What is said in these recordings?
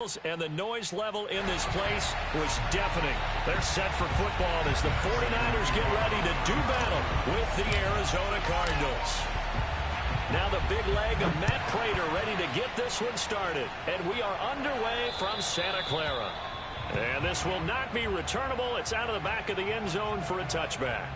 And the noise level in this place was deafening. They're set for football as the 49ers get ready to do battle with the Arizona Cardinals. Now the big leg of Matt Prater ready to get this one started. And we are underway from Santa Clara. And this will not be returnable. It's out of the back of the end zone for a touchback.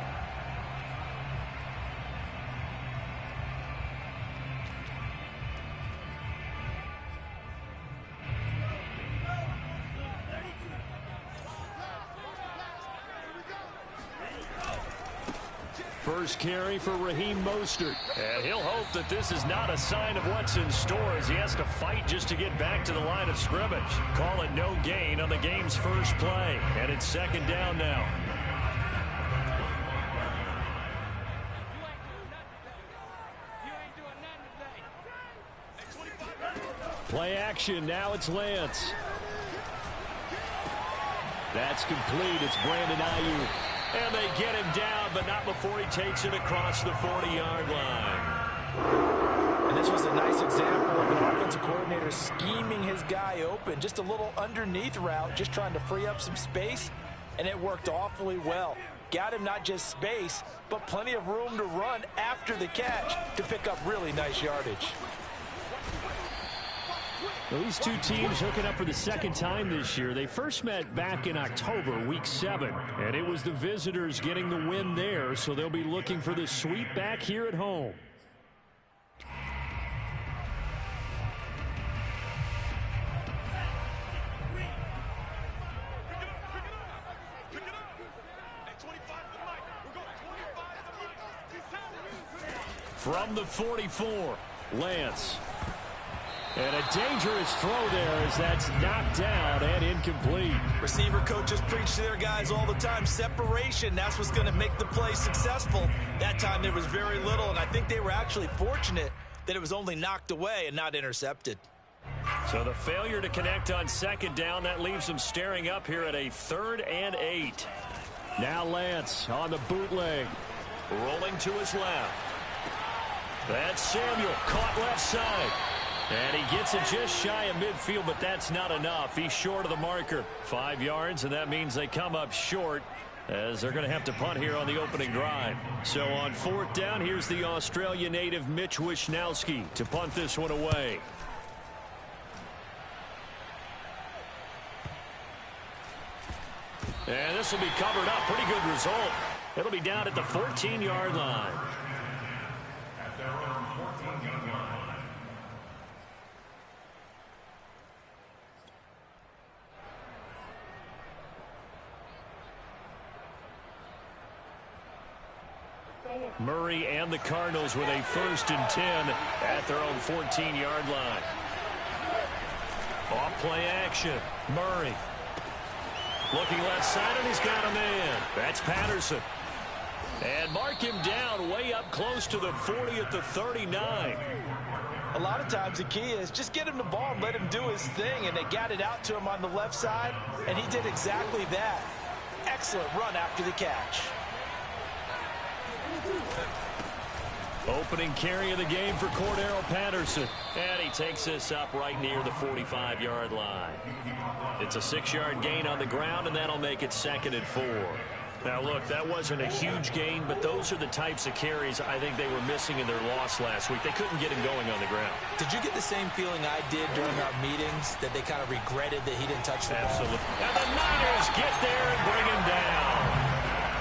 First carry for Raheem Mostert. And he'll hope that this is not a sign of what's in store as he has to fight just to get back to the line of scrimmage. Call it no gain on the game's first play. And it's second down now. Play action. Now it's Lance. That's complete. It's Brandon Ayuk. And they get him down, but not before he takes it across the 40-yard line. And this was a nice example of an offensive coordinator scheming his guy open. Just a little underneath route, just trying to free up some space, and it worked awfully well. Got him not just space, but plenty of room to run after the catch to pick up really nice yardage. Well, these two teams hooking up for the second time this year. They first met back in October, week 7. And it was the visitors getting the win there, so they'll be looking for the sweep back here at home. From the 44, Lance. And a dangerous throw there as that's knocked down and incomplete. Receiver coaches preach to their guys all the time. Separation, that's what's going to make the play successful. That time there was very little, and I think they were actually fortunate that it was only knocked away and not intercepted. So the failure to connect on second down, that leaves them staring up here at a 3rd and 8. Now Lance on the bootleg. Rolling to his left. That's Samuel, caught left side. And he gets it just shy of midfield, but that's not enough. He's short of the marker. 5 yards, and that means they come up short as they're going to have to punt here on the opening drive. So on 4th down, here's the Australia native Mitch Wishnowsky to punt this one away. And this will be covered up. Pretty good result. It'll be down at the 14-yard line. At their own 14-yard line. Murray and the Cardinals with a 1st and 10 at their own 14-yard line. Off play action. Murray. Looking left side, and he's got a man. That's Patterson. And mark him down way up close to the 40 at the 39. A lot of times the key is just get him the ball and let him do his thing, and they got it out to him on the left side, and he did exactly that. Excellent run after the catch. Opening carry of the game for Cordero Patterson. And he takes this up right near the 45-yard line. It's a 6-yard gain on the ground, and that'll make it 2nd and 4. Now, look, that wasn't a huge gain, but those are the types of carries I think they were missing in their loss last week. They couldn't get him going on the ground. Did you get the same feeling I did during our meetings, that they kind of regretted that he didn't touch the ball? Absolutely. And the Niners get there and bring him down.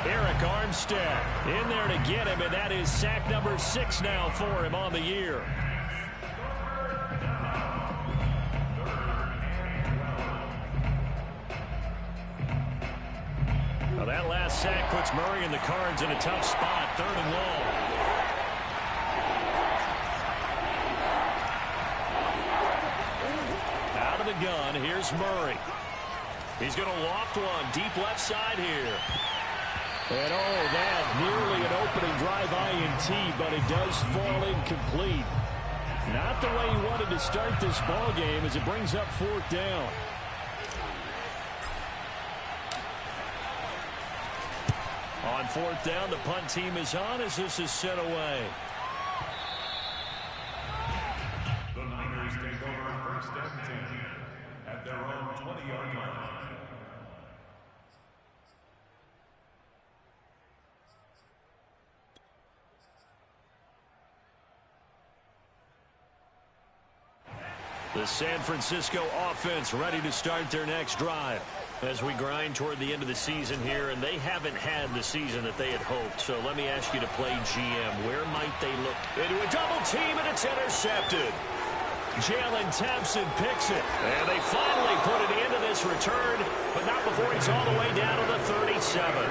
Eric Armstead in there to get him, and that is sack number 6 now for him on the year. Well, that last sack puts Murray and the Cards in a tough spot, 3rd and long. Out of the gun, here's Murray. He's going to loft one deep left side here. And oh, that nearly an opening drive INT, but it does fall incomplete. Not the way he wanted to start this ball game as it brings up 4th down. On 4th down, the punt team is on as this is sent away. The Niners take over 1st and 10 at their The San Francisco offense ready to start their next drive as we grind toward the end of the season here, and they haven't had the season that they had hoped. So let me ask you to play GM. Where might they look? Into a double team, and it's intercepted. Jalen Thompson picks it, and they finally put an end to this return, but not before he's all the way down to the 37.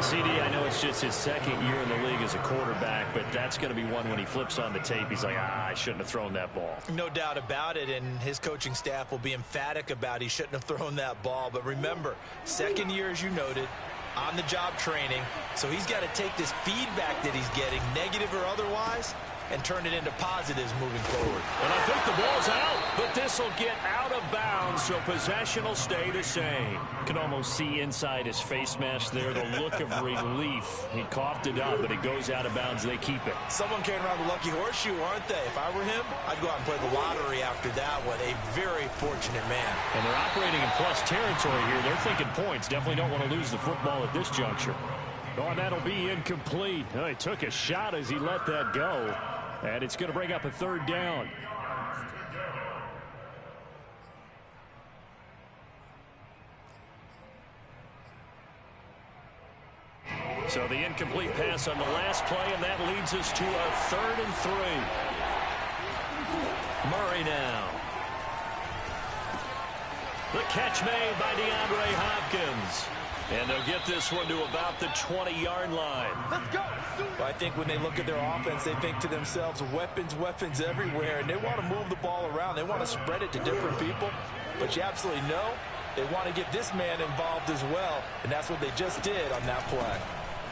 CD, I know it's just his second year in the league as a quarterback, but that's going to be one when he flips on the tape. He's like, I shouldn't have thrown that ball. No doubt about it, and his coaching staff will be emphatic about he shouldn't have thrown that ball. But remember, second year, as you noted, on-the-job training, so he's got to take this feedback that he's getting, negative or otherwise, and turn it into positives moving forward. And I think the ball's out, but this will get out of bounds, so possession will stay the same. You can almost see inside his face mask there the look of relief. He coughed it up, but it goes out of bounds. They keep it. Someone came around the lucky horseshoe, aren't they? If I were him, I'd go out and play the lottery after that one. A very fortunate man. And they're operating in plus territory here. They're thinking points. Definitely don't want to lose the football at this juncture. Oh, and that'll be incomplete. Oh, he took a shot as he let that go. And it's going to bring up a third down. So the incomplete pass on the last play, and that leads us to a 3rd and 3. Murray now. The catch made by DeAndre Hopkins. And they'll get this one to about the 20-yard line. Let's go. Well, I think when they look at their offense, they think to themselves, weapons, weapons everywhere. And they want to move the ball around. They want to spread it to different people. But you absolutely know they want to get this man involved as well. And that's what they just did on that play.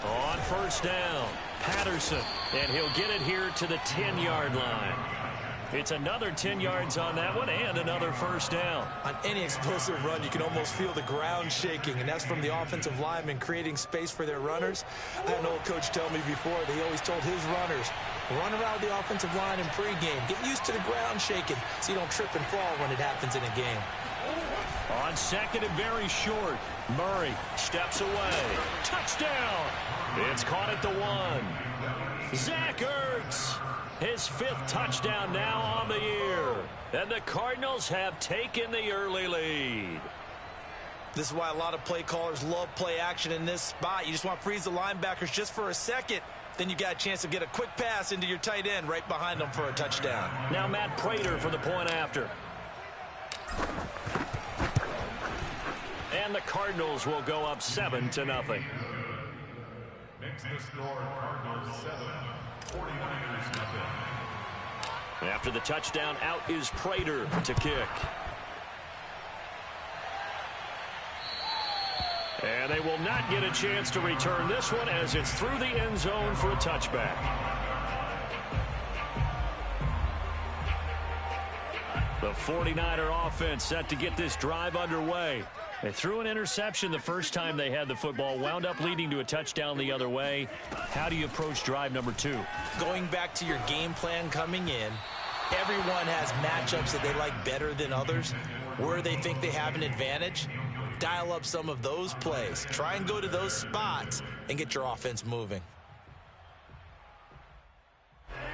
On first down, Patterson. And he'll get it here to the 10-yard line. It's another 10 yards on that one and another first down. On any explosive run, you can almost feel the ground shaking, and that's from the offensive linemen creating space for their runners. I had an old coach tell me before, he always told his runners, run around the offensive line in pregame. Get used to the ground shaking so you don't trip and fall when it happens in a game. On second and very short, Murray steps away. Touchdown! It's caught at the 1. Zach Ertz. His 5th touchdown now on the year. And the Cardinals have taken the early lead. This is why a lot of play callers love play action in this spot. You just want to freeze the linebackers just for a second. Then you got a chance to get a quick pass into your tight end right behind them for a touchdown. Now Matt Prater for the point after. And the Cardinals will go up 7-0. Makes the score Cardinals 7, 49ers nothing. After the touchdown, out is Prater to kick. And they will not get a chance to return this one as it's through the end zone for a touchback. The 49er offense set to get this drive underway. They threw an interception the first time they had the football, wound up leading to a touchdown the other way. How do you approach drive number 2? Going back to your game plan coming in, everyone has matchups that they like better than others. Where they think they have an advantage, dial up some of those plays. Try and go to those spots and get your offense moving.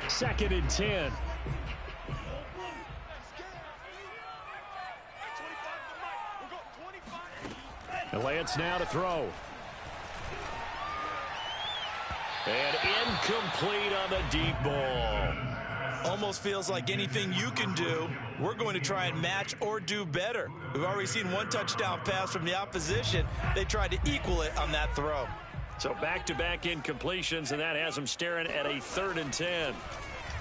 2nd and 10. Lance now to throw. And incomplete on the deep ball. Almost feels like anything you can do, we're going to try and match or do better. We've already seen one touchdown pass from the opposition. They tried to equal it on that throw. So back-to-back incompletions, and that has them staring at a 3rd and 10.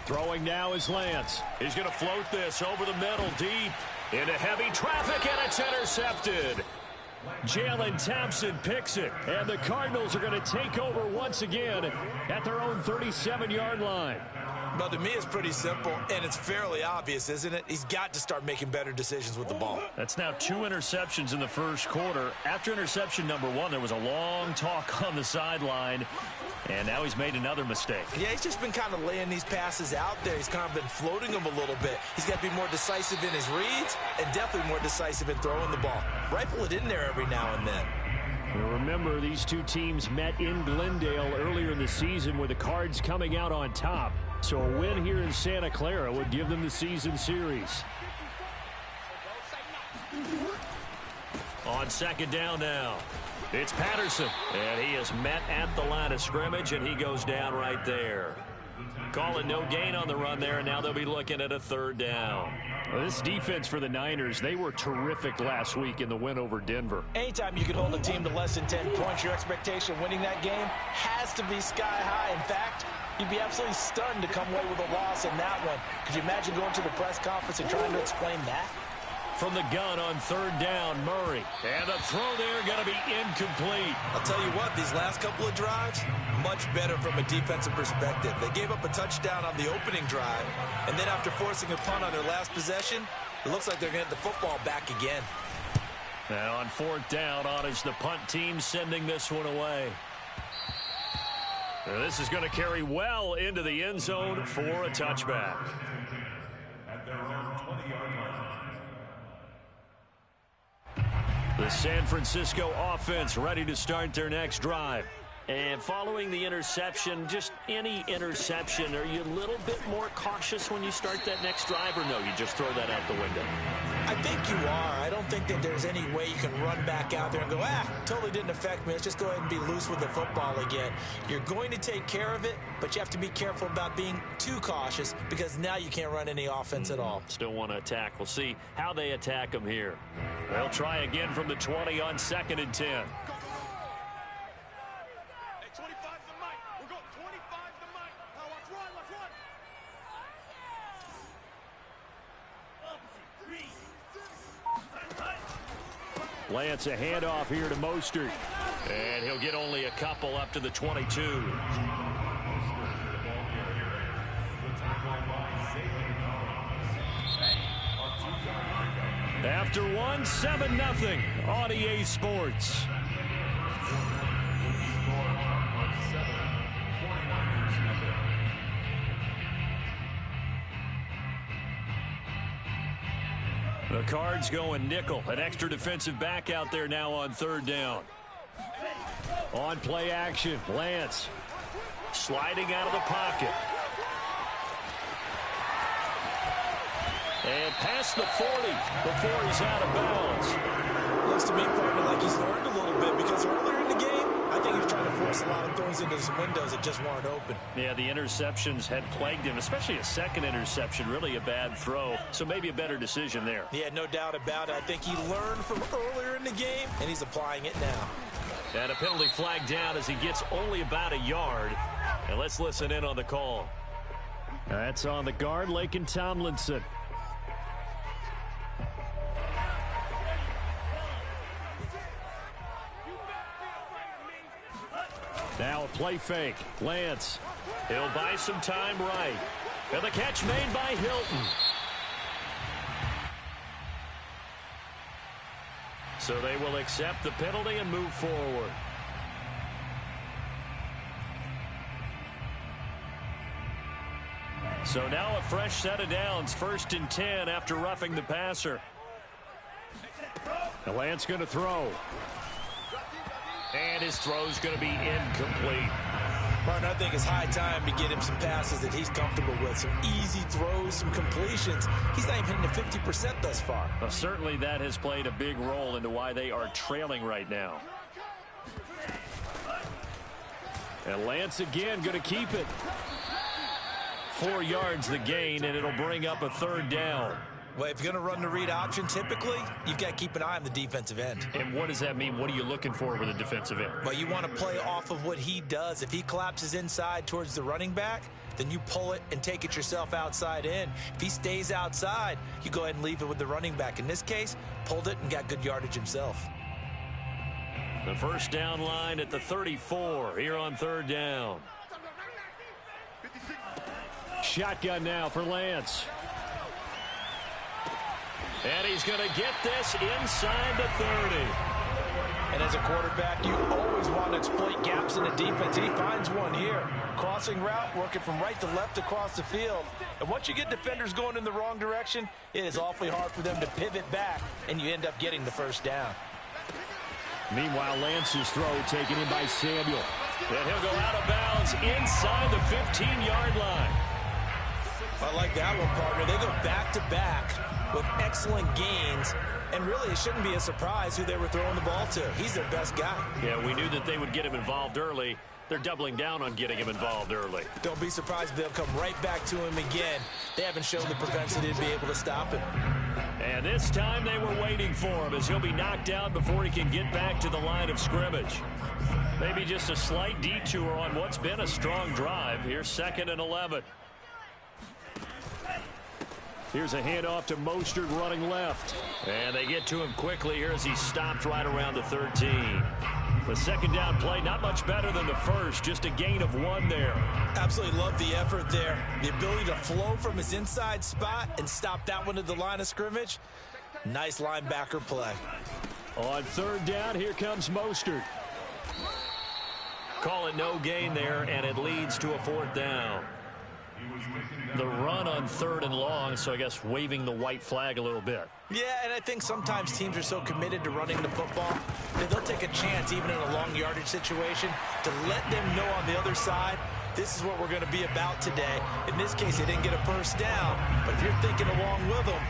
Throwing now is Lance. He's going to float this over the middle deep into heavy traffic, and it's intercepted. Jalen Thompson picks it, and the Cardinals are going to take over once again at their own 37-yard line. Well, to me, it's pretty simple, and it's fairly obvious, isn't it? He's got to start making better decisions with the ball. That's now 2 interceptions in the first quarter. After interception number 1, there was a long talk on the sideline, and now he's made another mistake. Yeah, he's just been kind of laying these passes out there. He's kind of been floating them a little bit. He's got to be more decisive in his reads and definitely more decisive in throwing the ball. Rifle it in there every now and then. Remember, these two teams met in Glendale earlier in the season with the Cards coming out on top. So a win here in Santa Clara would give them the season series. on second down now. It's Patterson, and he is met at the line of scrimmage, and he goes down right there. Calling no gain on the run there, and now they'll be looking at a third down. Well, this defense for the Niners, they were terrific last week in the win over Denver. Anytime you can hold a team to less than 10 points, your expectation of winning that game has to be sky high. In fact, you'd be absolutely stunned to come away with a loss in that one. Could you imagine going to the press conference and trying to explain that? From the gun on third down, Murray. And the throw there going to be incomplete. I'll tell you what, these last couple of drives, much better from a defensive perspective. They gave up a touchdown on the opening drive, and then after forcing a punt on their last possession, it looks like they're going to get the football back again. And on fourth down, on is the punt team sending this one away. Now this is going to carry well into the end zone for a touchback. At their own 20-yard line. The San Francisco offense ready to start their next drive. And following the interception, just any interception, are you a little bit more cautious when you start that next drive, or no, you just throw that out the window? I think you are. I don't think that there's any way you can run back out there and go, totally didn't affect me. Let's just go ahead and be loose with the football again. You're going to take care of it, but you have to be careful about being too cautious because now you can't run any offense at all. Still want to attack. We'll see how they attack them here. They'll try again from the 20 on 2nd and 10. Lance, a handoff here to Mostert. And he'll get only a couple up to the 22. After one, 7-0 on EA Sports. The Cards going nickel. An extra defensive back out there now on third down. On play action, Lance sliding out of the pocket. And past the 40 before he's out of bounds. Looks to me, partner, like he's learned a little bit because earlier in the game, I think he was trying to force a lot of throws into some windows that just weren't open. Yeah, the interceptions had plagued him, especially a second interception, really a bad throw. So maybe a better decision there. Yeah, no doubt about it. I think he learned from earlier in the game, and he's applying it now. And a penalty flag down as he gets only about a yard. And let's listen in on the call. That's on the guard, Laken Tomlinson. Now a play fake. Lance. He'll buy some time right. And the catch made by Hilton. So they will accept the penalty and move forward. So now a fresh set of downs. 1st and 10 after roughing the passer. And Lance going to throw. And his throw's going to be incomplete. Martin, I think it's high time to get him some passes that he's comfortable with. Some easy throws, some completions. He's not even hitting the 50% thus far. Well, certainly that has played a big role into why they are trailing right now. And Lance again going to keep it. 4 yards the gain, and it'll bring up a third down. Well, if you're going to run the read option, typically, you've got to keep an eye on the defensive end. And what does that mean? What are you looking for with a defensive end? Well, you want to play off of what he does. If he collapses inside towards the running back, then you pull it and take it yourself outside in. If he stays outside, you go ahead and leave it with the running back. In this case, pulled it and got good yardage himself. The first down line at the 34 here on third down. Shotgun now for Lance. And he's going to get this inside the 30. And as a quarterback, you always want to exploit gaps in the defense. He finds one here. Crossing route, working from right to left across the field. And once you get defenders going in the wrong direction, it is awfully hard for them to pivot back, and you end up getting the first down. Meanwhile, Lance's throw taken in by Samuel. And he'll go out of bounds inside the 15-yard line. I like that one, partner. They go back-to-back with excellent gains, And really, it shouldn't be a surprise who they were throwing the ball to. He's their best guy. Yeah, we knew that they would get him involved early. They're doubling down on getting him involved early. Don't be surprised if they'll come right back to him again. They haven't shown the propensity to be able to stop him. And this time they were waiting for him as he'll be knocked down before he can get back to the line of scrimmage. Maybe just a slight detour on what's been a strong drive. Here's 2nd and 11. Here's a handoff to Mostert running left. And they get to him quickly here as he stopped right around the 13. The second down play, not much better than the first, just a gain of 1 there. Absolutely love the effort there. The ability to flow from his inside spot and stop that one at the line of scrimmage. Nice linebacker play. On 3rd down, here comes Mostert. Call it no gain there, and it leads to a 4th down. The run on 3rd and long, so I guess waving the white flag a little bit. Yeah, and I think sometimes teams are so committed to running the football that they'll take a chance, even in a long yardage situation, to let them know on the other side, this is what we're going to be about today. In this case, they didn't get a first down, but if you're thinking along with them,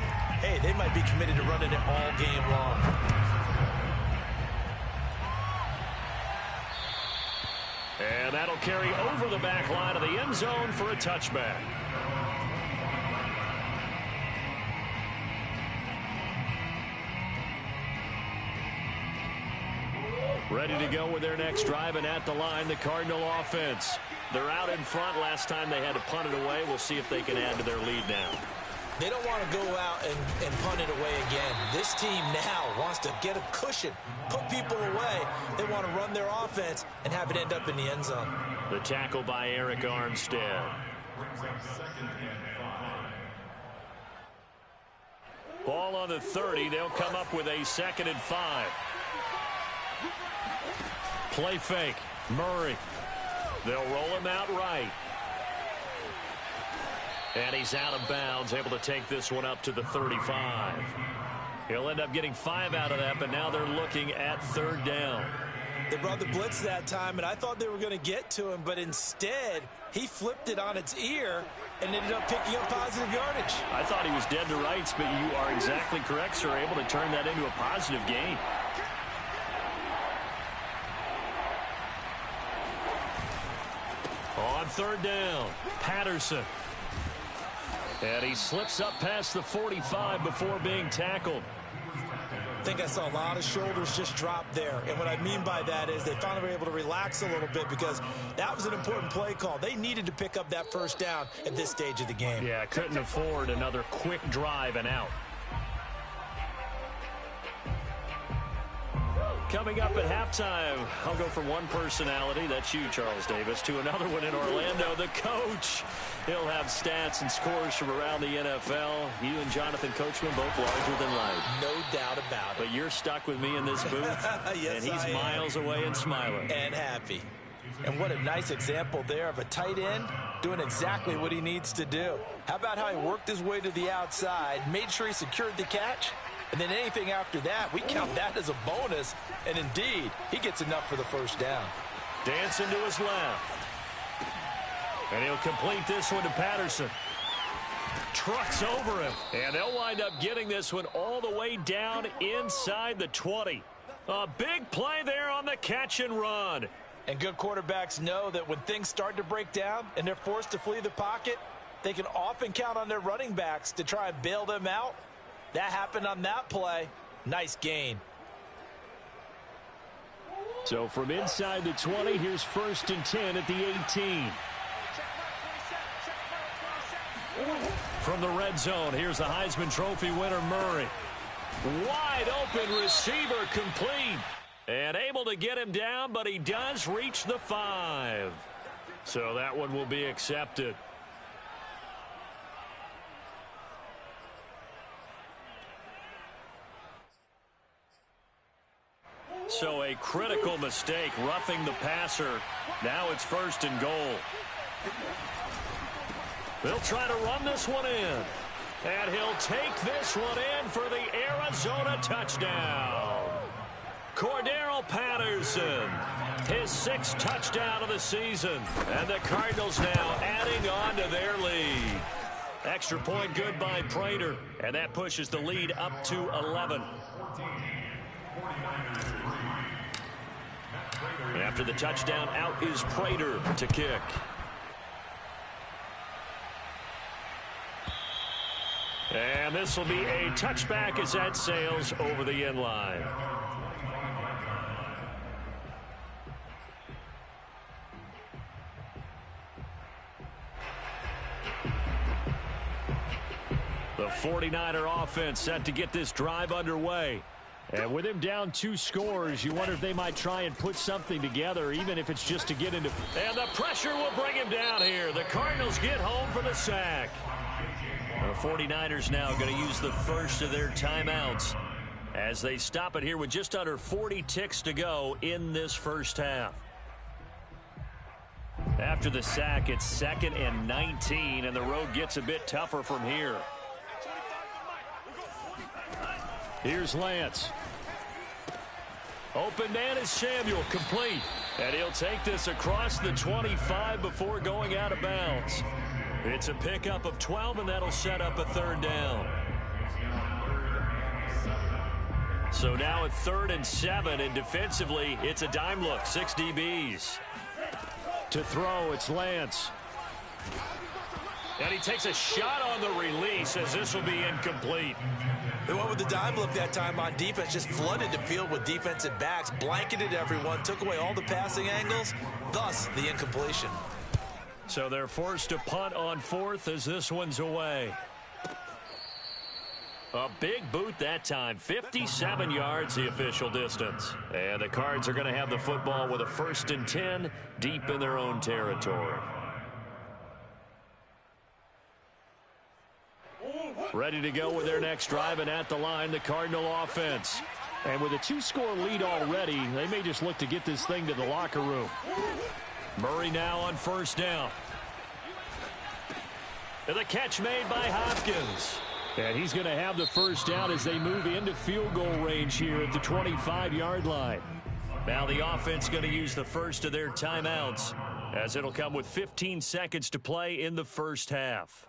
hey, they might be committed to running it all game long. And that'll carry over the back line of the end zone for a touchback. Ready to go with their next drive, and at the line, the Cardinal offense. They're out in front. Last time they had to punt it away. We'll see if they can add to their lead now. They don't want to go out and punt it away again. This team now wants to get a cushion, put people away. They want to run their offense and have it end up in the end zone. The tackle by Arik Armstead. Ball on the 30. They'll come up with a 2nd and 5. Play fake. Murray. They'll roll him out right. And he's out of bounds, able to take this one up to the 35. He'll end up getting 5 out of that, but now they're looking at 3rd down. They brought the blitz that time, and I thought they were going to get to him, but instead, he flipped it on its ear and ended up picking up positive yardage. I thought he was dead to rights, but you are exactly correct, sir, able to turn that into a positive gain. On 3rd down, Patterson. And he slips up past the 45 before being tackled. I think I saw a lot of shoulders just drop there. And what I mean by that is they finally were able to relax a little bit because that was an important play call. They needed to pick up that first down at this stage of the game. Yeah, couldn't afford another quick drive and out. Coming up at halftime, I'll go from one personality, that's you, Charles Davis, to another one in Orlando, the coach. He'll have stats and scores from around the NFL. You and Jonathan Coachman both larger than life. No doubt about it. But you're stuck with me in this booth, yes, and he's miles away and smiling. And happy. And what a nice example there of a tight end doing exactly what he needs to do. How about how he worked his way to the outside, made sure he secured the catch, and then anything after that, we count that as a bonus. And indeed, he gets enough for the first down. Dancing to his left. And he'll complete this one to Patterson. Trucks over him. And they'll wind up getting this one all the way down inside the 20. A big play there on the catch and run. And good quarterbacks know that when things start to break down and they're forced to flee the pocket, they can often count on their running backs to try and bail them out. That happened on that play. Nice gain. So from inside the 20, here's 1st and 10 at the 18. From the red zone, here's the Heisman Trophy winner, Murray. Wide open receiver complete. And able to get him down, but he does reach the 5. So that one will be accepted. So a critical mistake, roughing the passer. Now it's 1st and goal. They'll try to run this one in. And he'll take this one in for the Arizona touchdown. Cordero Patterson, his 6th touchdown of the season. And the Cardinals now adding on to their lead. Extra point good by Prater. And that pushes the lead up to 11. After the touchdown, out is Prater to kick. And this will be a touchback as that sails over the end line. The 49er offense set to get this drive underway. And with him down 2 scores, you wonder if they might try and put something together, even if it's just to get into... And the pressure will bring him down here. The Cardinals get home for the sack. The 49ers now going to use the first of their timeouts as they stop it here with just under 40 ticks to go in this first half. After the sack, it's 2nd and 19, and the road gets a bit tougher from here. Here's Lance. Open man is Samuel, complete. And he'll take this across the 25 before going out of bounds. It's a pickup of 12, and that'll set up a 3rd down. So now a 3rd and 7, and defensively, it's a dime look, 6 DBs. To throw, it's Lance. And he takes a shot on the release as this will be incomplete. They went with the dime look that time on defense, just flooded the field with defensive backs, blanketed everyone, took away all the passing angles, thus the incompletion. So they're forced to punt on 4th as this one's away. A big boot that time, 57 yards the official distance. And the Cards are going to have the football with a 1st and 10 deep in their own territory. Ready to go with their next drive, and at the line, the Cardinal offense. And with a 2-score lead already, they may just look to get this thing to the locker room. Murray now on 1st down. And the catch made by Hopkins. And he's going to have the 1st down as they move into field goal range here at the 25-yard line. Now the offense going to use the first of their timeouts, as it'll come with 15 seconds to play in the first half.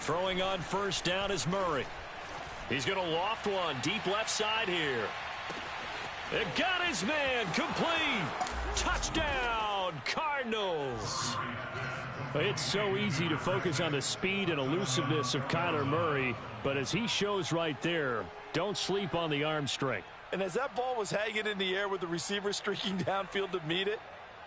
Throwing on 1st down is Murray. He's going to loft one deep left side here. It got his man complete. Touchdown, Cardinals. It's so easy to focus on the speed and elusiveness of Kyler Murray, but as he shows right there, don't sleep on the arm strength. And as that ball was hanging in the air with the receiver streaking downfield to meet it,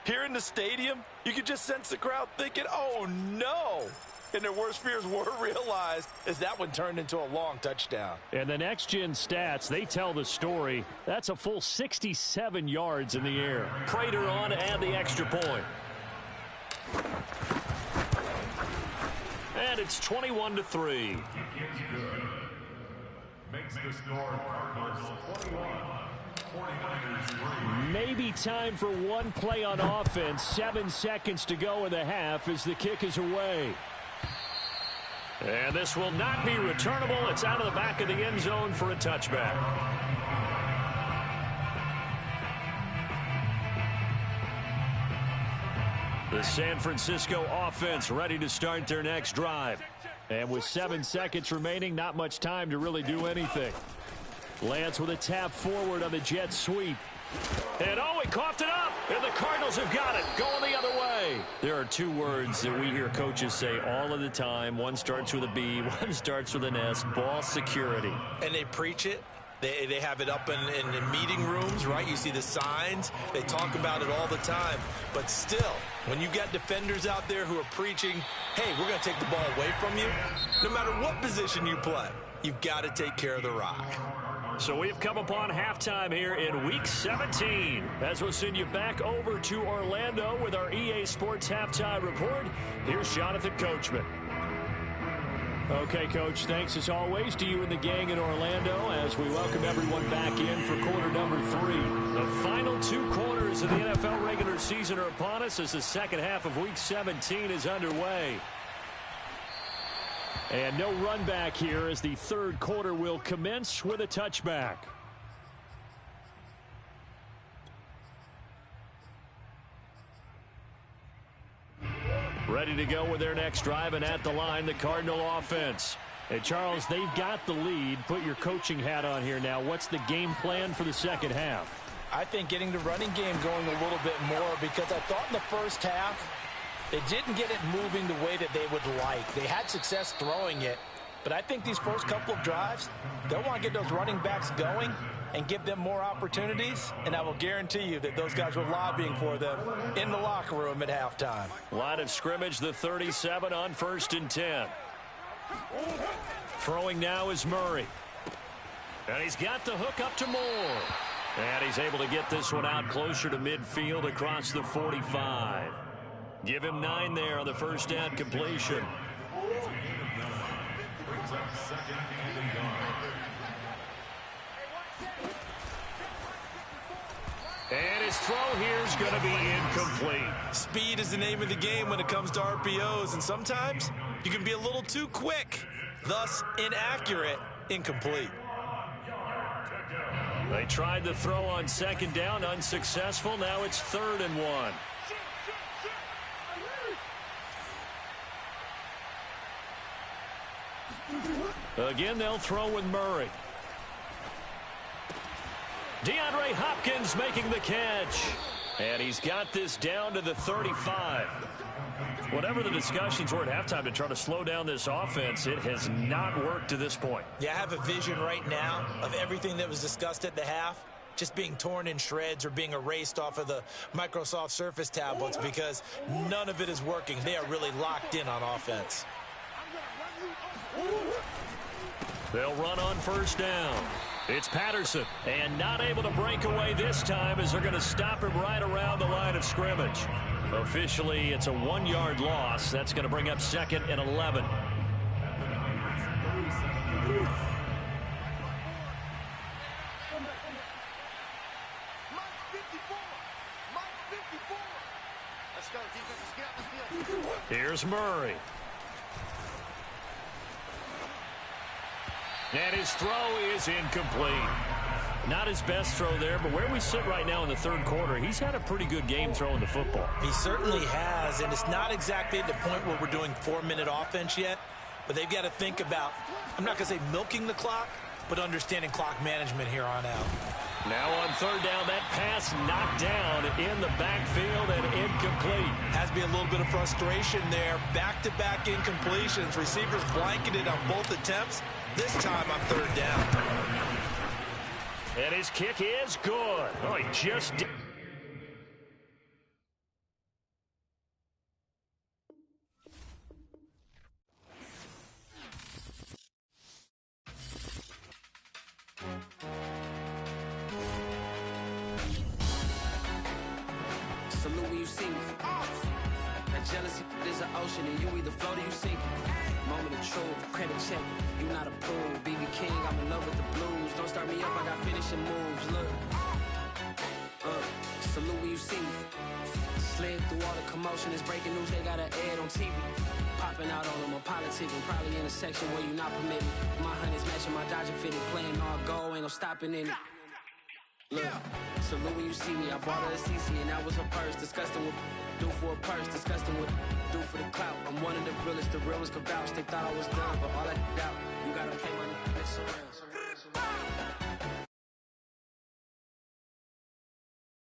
here in the stadium, you could just sense the crowd thinking, oh no. And their worst fears were realized as that one turned into a long touchdown. And the next-gen stats, they tell the story. That's a full 67 yards in the air. Prater on to add the extra point. And it's 21-3. Makes the score Cardinals 21. 49ers 3. Maybe time for one play on offense. 7 seconds to go in the half as the kick is away. And this will not be returnable. It's out of the back of the end zone for a touchback. The San Francisco offense ready to start their next drive. And with 7 seconds remaining, not much time to really do anything. Lance with a tap forward on the jet sweep. And oh, he coughed it up, and the Cardinals have got it, going the other way. There are 2 words that we hear coaches say all of the time. One starts with a B, one starts with an S, ball security. And they preach it. They have it up in meeting rooms, right? You see the signs. They talk about it all the time. But still, when you got defenders out there who are preaching, hey, we're going to take the ball away from you, no matter what position you play, you've got to take care of the rock. So we've come upon halftime here in Week 17. As we'll send you back over to Orlando with our EA Sports Halftime Report, here's Jonathan Coachman. Okay, Coach, thanks as always to you and the gang in Orlando as we welcome everyone back in for quarter number 3. The final 2 quarters of the NFL regular season are upon us as the second half of Week 17 is underway. And no run back here as the third quarter will commence with a touchback. Ready to go with their next drive, and at the line, the Cardinal offense. Hey, Charles, they've got the lead. Put your coaching hat on here now. What's the game plan for the second half? I think getting the running game going a little bit more, because I thought in the first half they didn't get it moving the way that they would like. They had success throwing it, but I think these first couple of drives, they'll want to get those running backs going and give them more opportunities, and I will guarantee you that those guys were lobbying for them in the locker room at halftime. Line of scrimmage, the 37 on 1st and 10. Throwing now is Murray. And he's got the hook up to Moore. And he's able to get this one out closer to midfield across the 45. Give him 9 there on the first down completion. And his throw here is going to be incomplete. Speed is the name of the game when it comes to RPOs, and sometimes you can be a little too quick, thus inaccurate, incomplete. They tried the throw on 2nd down, unsuccessful. Now it's 3rd and 1. Again, they'll throw with Murray. DeAndre Hopkins making the catch. And he's got this down to the 35. Whatever the discussions were at halftime to try to slow down this offense, it has not worked to this point. Yeah, I have a vision right now of everything that was discussed at the half just being torn in shreds or being erased off of the Microsoft Surface tablets, because none of it is working. They are really locked in on offense. They'll run on 1st down. It's Patterson, and not able to break away this time as they're going to stop him right around the line of scrimmage. Officially, it's a 1-yard loss. That's going to bring up 2nd and 11. Here's Murray. And his throw is incomplete. Not his best throw there, but where we sit right now in the 3rd quarter, he's had a pretty good game throwing the football. He certainly has, and it's not exactly at the point where we're doing 4-minute offense yet, but they've got to think about, I'm not going to say milking the clock, but understanding clock management here on out. Now on 3rd down, that pass knocked down in the backfield and incomplete. Has to be a little bit of frustration there. Back-to-back incompletions. Receivers blanketed on both attempts. This time on 3rd down. And his kick is good. Oh, he just did. Salute when you see me. That jealousy is an ocean, and you either float or you sink it. Moment of truth, credit check. You not approved. BB King, I'm in love with the blues. Don't start me up, I got finishing moves. Look. Salute when you see me. Slid through all the commotion. It's breaking news, they got an ad on TV. Popping out on them on politics, and probably in a section where you not permitted. My honey's matching my Dodger fitted. Playing all go, ain't no stopping in it. Look, salute when you see me. I bought her a CC and that was her purse. Disgusting with do for a purse. Disgusting with do for the clout. I'm one of the realest. The realest could vouch. They thought I was done, but all I